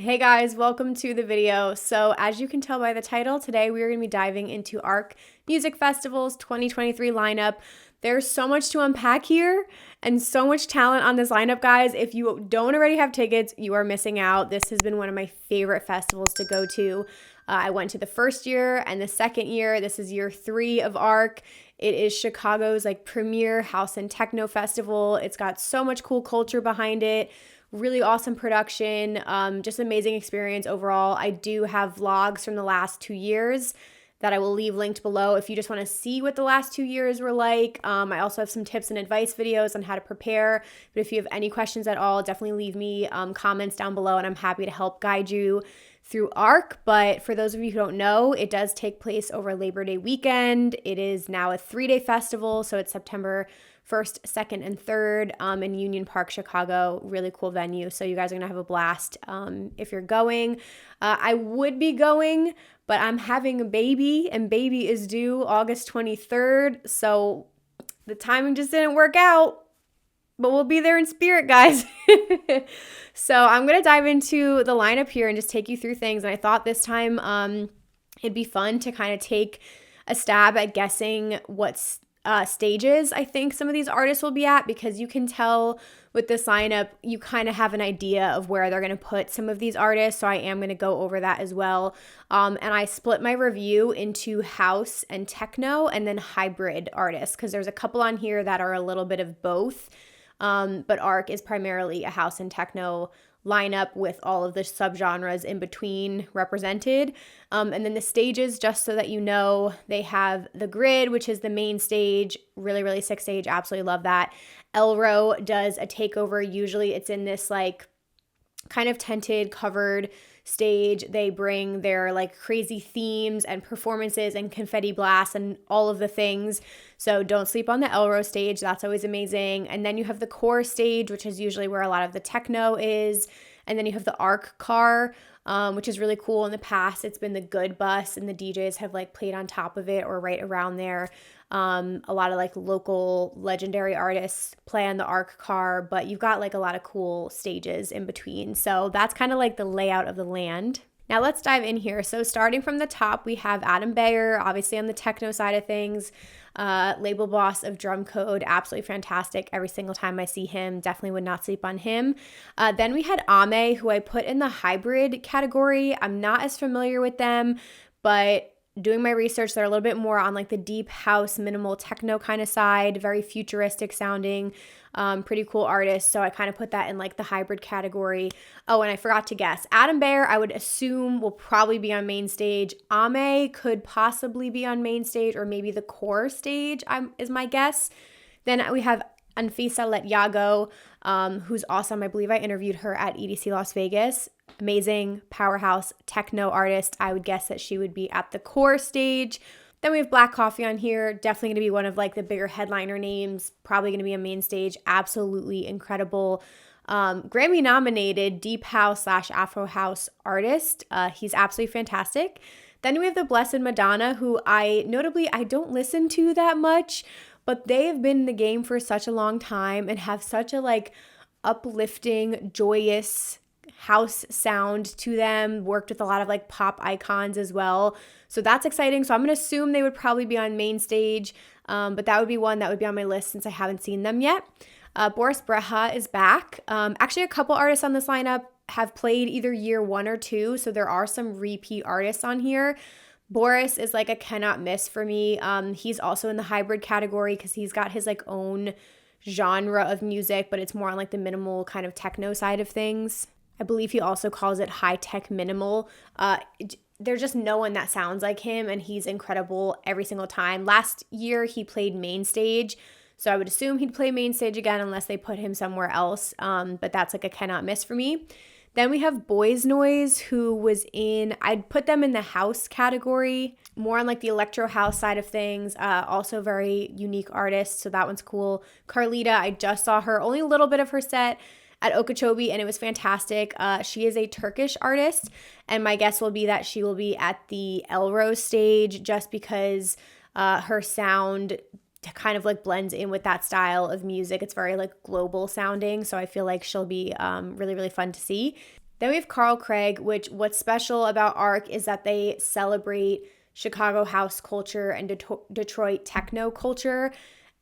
Hey guys, welcome to the video. So as you can tell by the title, today we are going to be diving into ARC Music Festival's 2023 lineup. There's so much to unpack here and so much talent on this lineup, guys. If you don't already have tickets, you are missing out. This has been one of my favorite festivals to go to. I went to the first year and the second year. This is year 3 of ARC. It is Chicago's premier house and techno festival. It's got so much cool culture behind it. Really awesome production, just amazing experience overall. I do have vlogs from the last 2 years that I will leave linked below if you just want to see what the last 2 years were like. I also have some tips and advice videos on how to prepare, but if you have any questions at all, definitely leave me comments down below and I'm happy to help guide you through ARC. But for those of you who don't know, it does take place over Labor Day weekend. It is now a 3-day festival, so it's September 1st, 2nd, and 3rd in Union Park, Chicago. Really cool venue. So you guys are going to have a blast if you're going. I would be going, but I'm having a baby, and baby is due August 23rd. So the timing just didn't work out, but we'll be there in spirit, guys. So I'm going to dive into the lineup here and just take you through things. And I thought this time it'd be fun to kind of take a stab at guessing what's stages I think some of these artists will be at, because you can tell with this lineup, you kind of have an idea of where they're going to put some of these artists. So I am going to go over that as well. And I split my review into house and techno and then hybrid artists, because there's a couple on here that are a little bit of both. But ARC is primarily a house and techno lineup with all of the subgenres in between represented. And then the stages, just so that you know, they have the grid, which is the main stage. Really, really sick stage. Absolutely love that. Elro does a takeover. Usually it's in this kind of tented, covered stage. They bring their crazy themes and performances and confetti blasts and all of the things. So don't sleep on the Elro stage. That's always amazing. And then you have the core stage, which is usually where a lot of the techno is. And then you have the ARC car, which is really cool. In the past, it's been the good bus, and the DJs have played on top of it or right around there. A lot of local legendary artists play on the ARC car, but you've got a lot of cool stages in between. So that's kind of the layout of the land. Now let's dive in here. So starting from the top, we have Adam Beyer, obviously on the techno side of things, label boss of Drum Code, absolutely fantastic. Every single time I see him, definitely would not sleep on him. Then we had Ame, who I put in the hybrid category. I'm not as familiar with them, but doing my research, they're a little bit more on the deep house, minimal techno kind of side, very futuristic sounding, pretty cool artists. So I kind of put that in the hybrid category. Oh, and I forgot to guess. Adam Beyer, I would assume, will probably be on main stage. Ame could possibly be on main stage, or maybe the core stage is my guess. Then we have Anfisa Letyago, who's awesome. I believe I interviewed her at EDC Las Vegas. Amazing powerhouse techno artist. I would guess that she would be at the core stage. Then we have Black Coffee on here. Definitely going to be one of the bigger headliner names. Probably going to be a main stage. Absolutely incredible. Grammy nominated deep house / Afro house artist. He's absolutely fantastic. Then we have the Blessed Madonna, who I don't listen to that much, but they have been in the game for such a long time and have such a uplifting, joyous house sound to them. Worked with a lot of pop icons as well. So that's exciting. So I'm going to assume they would probably be on main stage, but that would be one that would be on my list since I haven't seen them yet. Boris Breha is back. Actually, a couple artists on this lineup have played either year 1 or 2, so there are some repeat artists on here. Boris is a cannot miss for me. He's also in the hybrid category because he's got his own genre of music, but it's more on the minimal kind of techno side of things. I believe he also calls it high-tech minimal. There's just no one that sounds like him, and he's incredible every single time. Last year, he played main stage, so I would assume he'd play main stage again unless they put him somewhere else, but that's a cannot miss for me. Then we have Boys Noise, who was I'd put them in the house category, more on the electro house side of things. Also very unique artist, so that one's cool. Carlita, I just saw her, only a little bit of her set at Okeechobee, and it was fantastic. She is a Turkish artist, and my guess will be that she will be at the Elro stage just because her sound kind of blends in with that style of music. It's very global sounding, so I feel she'll be really, really fun to see. Then we have Carl Craig, which what's special about ARC is that they celebrate Chicago house culture and Detroit techno culture.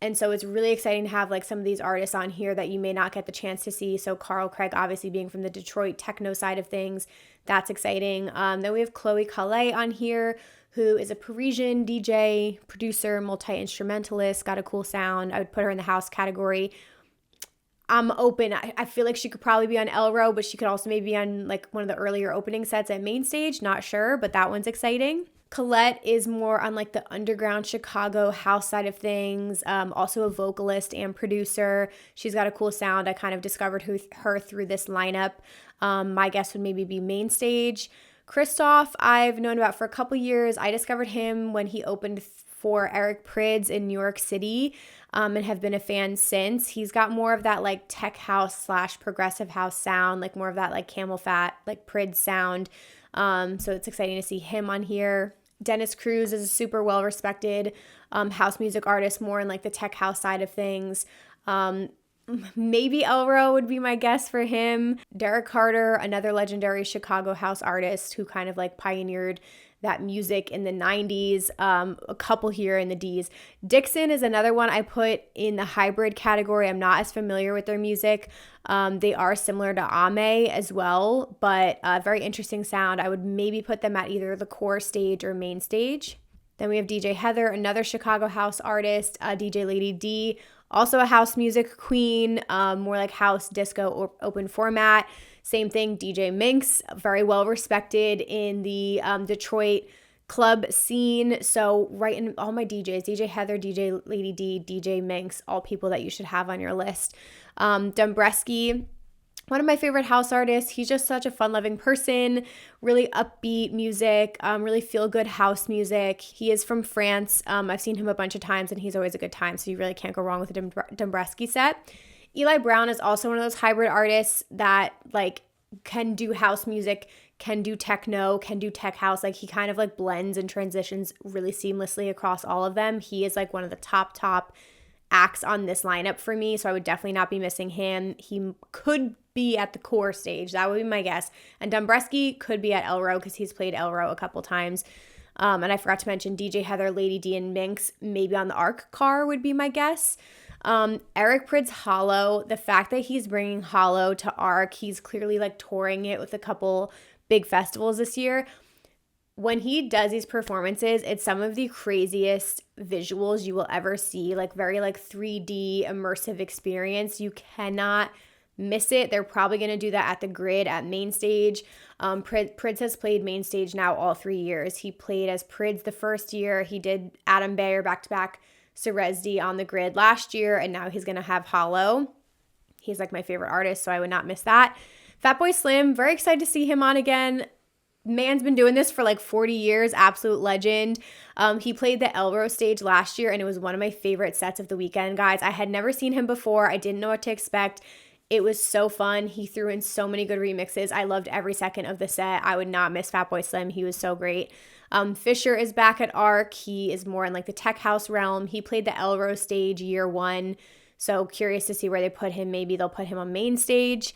And so it's really exciting to have like some of these artists on here that you may not get the chance to see. So Carl Craig, obviously being from the Detroit techno side of things, that's exciting. Then we have Chloe Calais on here, who is a Parisian DJ, producer, multi-instrumentalist, got a cool sound. I would put her in the house category. I'm open. I feel like she could probably be on Elro, but she could also maybe be on like one of the earlier opening sets at Main Stage. Not sure, but that one's exciting. Colette is more on like the underground Chicago house side of things, also a vocalist and producer. She's got a cool sound. I kind of discovered her through this lineup. My guess would maybe be Main Stage. Christoph, I've known about for a couple years. I discovered him when he opened for Eric Prydz in New York City, and have been a fan since. He's got more of that like tech house / progressive house sound, like more of that like Camel Fat, like Prydz sound. So it's exciting to see him on here. Dennis Cruz is a super well-respected house music artist, more in like the tech house side of things. Maybe Elro would be my guess for him. Derek Carter, another legendary Chicago house artist who kind of like pioneered that music in the 90s, a couple here in the D's. Dixon is another one I put in the hybrid category. I'm not as familiar with their music. They are similar to Ame as well, but very interesting sound. I would maybe put them at either the core stage or main stage. Then we have DJ Heather, another Chicago house artist, DJ Lady D, also a house music queen, more like house disco or open format. Same thing, DJ Minx, very well respected in the Detroit club scene. So right in all my DJs, DJ Heather, DJ Lady D, DJ Minx, all people that you should have on your list. Dombresky, one of my favorite house artists. He's just such a fun-loving person, really upbeat music, really feel-good house music. He is from France. I've seen him a bunch of times, and he's always a good time, so you really can't go wrong with a Dombresky set. Eli Brown is also one of those hybrid artists that like can do house music, can do techno, can do tech house. Like he kind of like blends and transitions really seamlessly across all of them. He is like one of the top acts on this lineup for me, so I would definitely not be missing him. He could be at the core stage. That would be my guess. And Dombresky could be at Elro because he's played Elro a couple times. And I forgot to mention DJ Heather, Lady D, and Minx maybe on the ARC car would be my guess. Eric Prydz Hollow, the fact that he's bringing Hollow to ARC, he's clearly like touring it with a couple big festivals this year. When he does these performances, it's some of the craziest visuals you will ever see, like very like 3D immersive experience. You cannot miss it. They're probably going to do that at the Grid at Main Stage. Prydz has played Main Stage now all 3 years. He played as Prydz the first year. He did Adam Beyer back-to-back Serezdi on the Grid last year, and now he's going to have Hollow. He's like my favorite artist, so I would not miss that. Fatboy Slim, very excited to see him on again. Man's been doing this for like 40 years, absolute legend. He played the Elro stage last year, and it was one of my favorite sets of the weekend, guys. I had never seen him before. I didn't know what to expect. It was so fun. He threw in so many good remixes. I loved every second of the set. I would not miss Fatboy Slim. He was so great. Fisher is back at ARC. He is more in like the tech house realm. He played the Elro stage year one. So curious to see where they put him. Maybe they'll put him on Main Stage.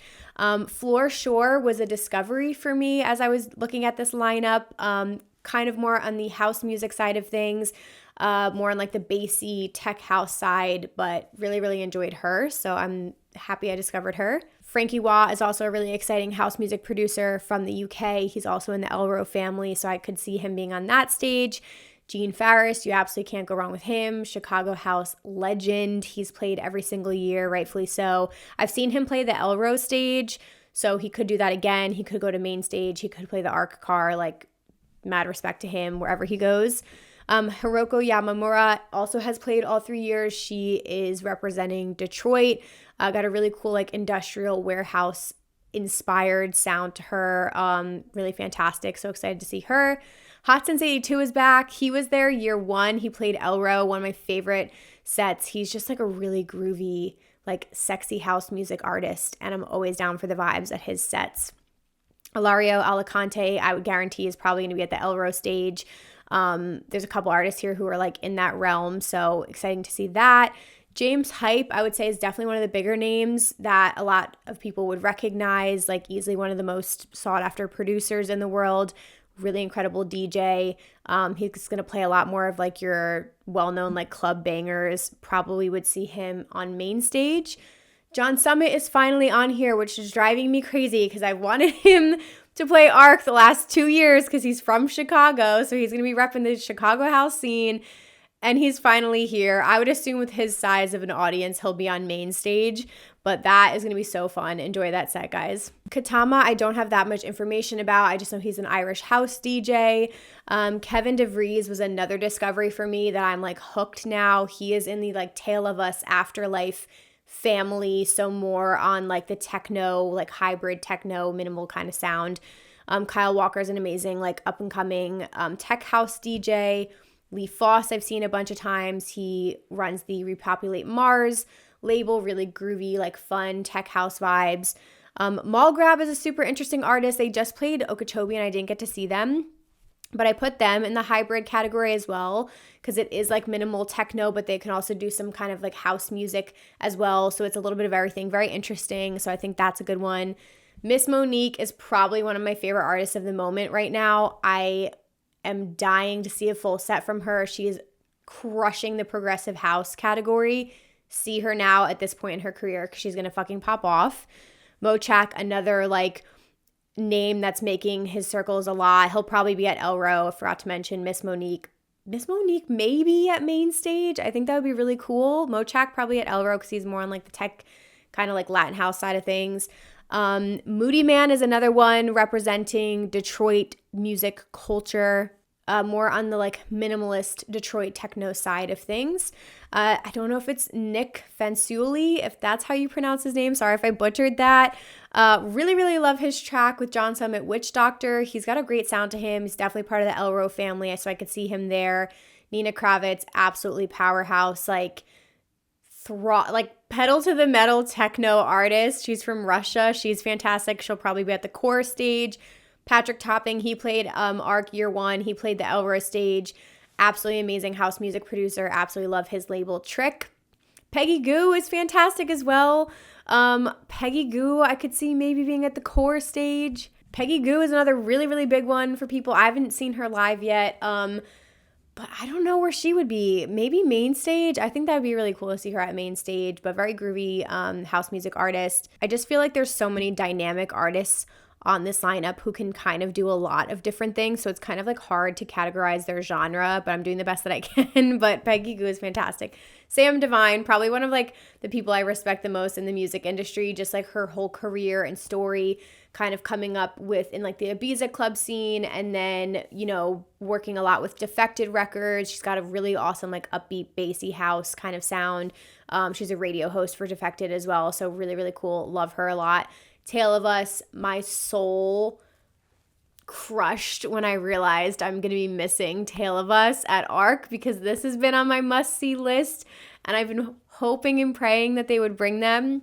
Floor Shore was a discovery for me as I was looking at this lineup. Kind of more on the house music side of things, more on like the bassy tech house side, but really, really enjoyed her. So I'm happy I discovered her. Frankie Wah is also a really exciting house music producer from the UK. He's also in the Elro family, so I could see him being on that stage. Gene Farris, you absolutely can't go wrong with him. Chicago house legend. He's played every single year, rightfully so. I've seen him play the Elro stage, so he could do that again. He could go to Main Stage. He could play the ARC car. Like, mad respect to him wherever he goes. Hiroko Yamamura also has played all 3 years. She is representing Detroit. Got a really cool like industrial warehouse inspired sound to her. Really fantastic. So excited to see her. Hot Since 82 is back. He was there year one. He played Elro, one of my favorite sets. He's just like a really groovy, like sexy house music artist, and I'm always down for the vibes at his sets. Ilario Alicante, I would guarantee, is probably going to be at the Elro stage. There's a couple artists here who are like in that realm, so exciting to see that. James Hype, I would say, is definitely one of the bigger names that a lot of people would recognize, like easily one of the most sought after producers in the world. Really incredible DJ. He's going to play a lot more of like your well-known like club bangers. Probably would see him on main stage. John Summit is finally on here, which is driving me crazy because I wanted him to play ARC the last 2 years because he's from Chicago. So he's going to be repping the Chicago house scene. And he's finally here. I would assume with his size of an audience, he'll be on main stage. But that is going to be so fun. Enjoy that set, guys. Katama, I don't have that much information about. I just know he's an Irish house DJ. Kevin DeVries was another discovery for me that I'm like hooked now. He is in the like Tale of Us Afterlife family. So more on like the techno, like hybrid techno, minimal kind of sound. Kyle Walker is an amazing like up and coming tech house DJ. Lee Foss I've seen a bunch of times. He runs the Repopulate Mars label, really groovy, like fun tech house vibes. Mallgrab is a super interesting artist. They just played Okeechobee and I didn't get to see them, but I put them in the hybrid category as well because it is like minimal techno, but they can also do some kind of like house music as well. So it's a little bit of everything, very interesting. So I think that's a good one. Miss Monique is probably one of my favorite artists of the moment right now. I am dying to see a full set from her. She is crushing the progressive house category. See her now at this point in her career because she's going to fucking pop off. Mochak, another like name that's making his circles a lot. He'll probably be at Elro. I forgot to mention Miss Monique. Miss Monique maybe at main stage. I think that would be really cool. Mochak probably at Elro because he's more on like the tech kind of like Latin house side of things. Moody Man is another one representing Detroit music culture, more on the like minimalist Detroit techno side of things. I don't know if it's Nick Fanciulli, if that's how you pronounce his name. Sorry if I butchered that. Really, really love his track with John Summit, Witch Doctor. He's got a great sound to him. He's definitely part of the Elro family, so I could see him there. Nina Kravitz, absolutely powerhouse, like pedal to the metal techno artist. She's from Russia. She's fantastic. She'll probably be at the core stage. Patrick Topping, he played ARC Year One. He played the Elro stage. Absolutely amazing house music producer. Absolutely love his label Trick. Peggy Goo is fantastic as well. Peggy Goo, I could see maybe being at the core stage. Peggy Goo is another really, really big one for people. I haven't seen her live yet. But I don't know where she would be. Maybe main stage. I think that would be really cool to see her at main stage, but very groovy house music artist. I just feel like there's so many dynamic artists on this lineup who can kind of do a lot of different things. So it's kind of like hard to categorize their genre, but I'm doing the best that I can. But Peggy Goo is fantastic. Sam Divine, probably one of like the people I respect the most in the music industry, just like her whole career and story kind of coming up with in like the Ibiza club scene and then, you know, working a lot with Defected Records. She's got a really awesome like upbeat bassy house kind of sound. She's a radio host for Defected as well. So really, really cool. Love her a lot. Tale of Us, my soul crushed when I realized I'm going to be missing Tale of Us at ARC because this has been on my must-see list and I've been hoping and praying that they would bring them.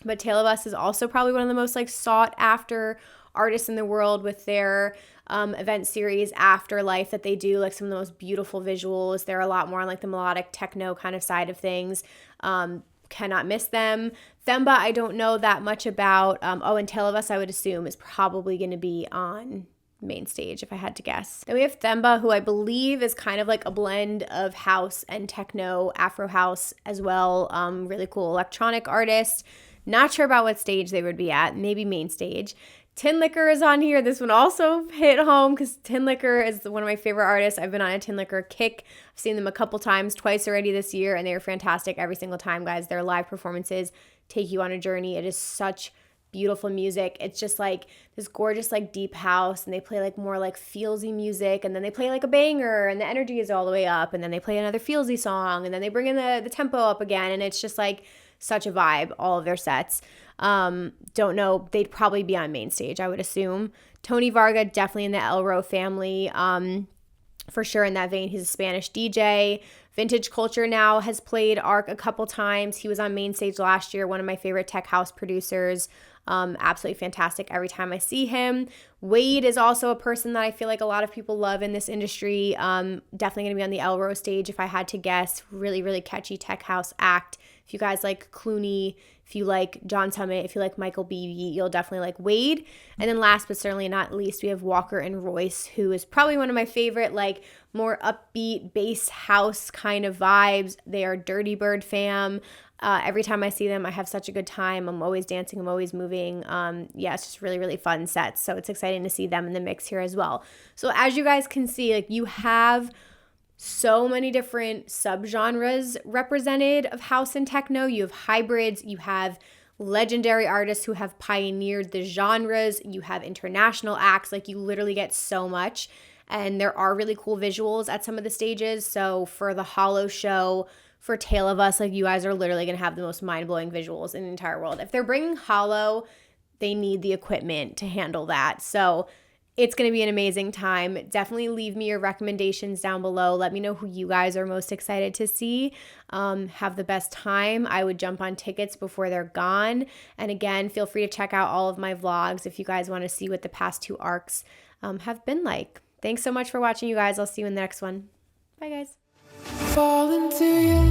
But Tale of Us is also probably one of the most like sought after artists in the world with their event series Afterlife that they do, like some of the most beautiful visuals. They're a lot more on like the melodic techno kind of side of things. Cannot miss them. Themba, I don't know that much about. And Tale of Us, I would assume, is probably going to be on main stage if I had to guess. Then we have Themba, who I believe is kind of like a blend of house and techno, Afro house as well. Really cool electronic artist. Not sure about what stage they would be at. Maybe main stage. Tin Liquor is on here. This one also hit home because Tin Liquor is one of my favorite artists. I've been on a Tin Liquor kick. I've seen them a couple times, twice already this year, and they are fantastic every single time, guys. Their live performances take you on a journey. It is such beautiful music. It's just like this gorgeous like deep house, and they play like more like feelsy music, and then they play like a banger, and the energy is all the way up, and then they play another feelsy song, and then they bring in the tempo up again, and it's just like such a vibe, all of their sets. Don't know. They'd probably be on main stage, I would assume. Tony Varga, definitely in the Elro family. For sure in that vein. He's a Spanish DJ. Vintage Culture now has played ARC a couple times. He was on main stage last year, one of my favorite tech house producers. Absolutely fantastic every time I see him. Wade is also a person that I feel like a lot of people love in this industry. Definitely going to be on the Elro stage if I had to guess. Really, really catchy tech house act. If you guys like Clooney, if you like John Summit, if you like Michael Beebe, you'll definitely like Wade. And then last but certainly not least, we have Walker and Royce, who is probably one of my favorite, like more upbeat bass house kind of vibes. They are Dirty Bird fam. Every time I see them, I have such a good time. I'm always dancing. I'm always moving. Yeah, it's just really, really fun sets. So it's exciting to see them in the mix here as well. So as you guys can see, like you have so many different subgenres represented of house and techno. You have hybrids, you have legendary artists who have pioneered the genres, you have international acts, like you literally get so much. And there are really cool visuals at some of the stages. So for the Hollow show, for Tale of Us, like you guys are literally going to have the most mind-blowing visuals in the entire world. If they're bringing Hollow, they need the equipment to handle that. So it's going to be an amazing time. Definitely leave me your recommendations down below. Let me know who you guys are most excited to see. Have the best time. I would jump on tickets before they're gone. And again, feel free to check out all of my vlogs if you guys want to see what the past 2 arcs have been like. Thanks so much for watching, you guys. I'll see you in the next one. Bye, guys. Fall into your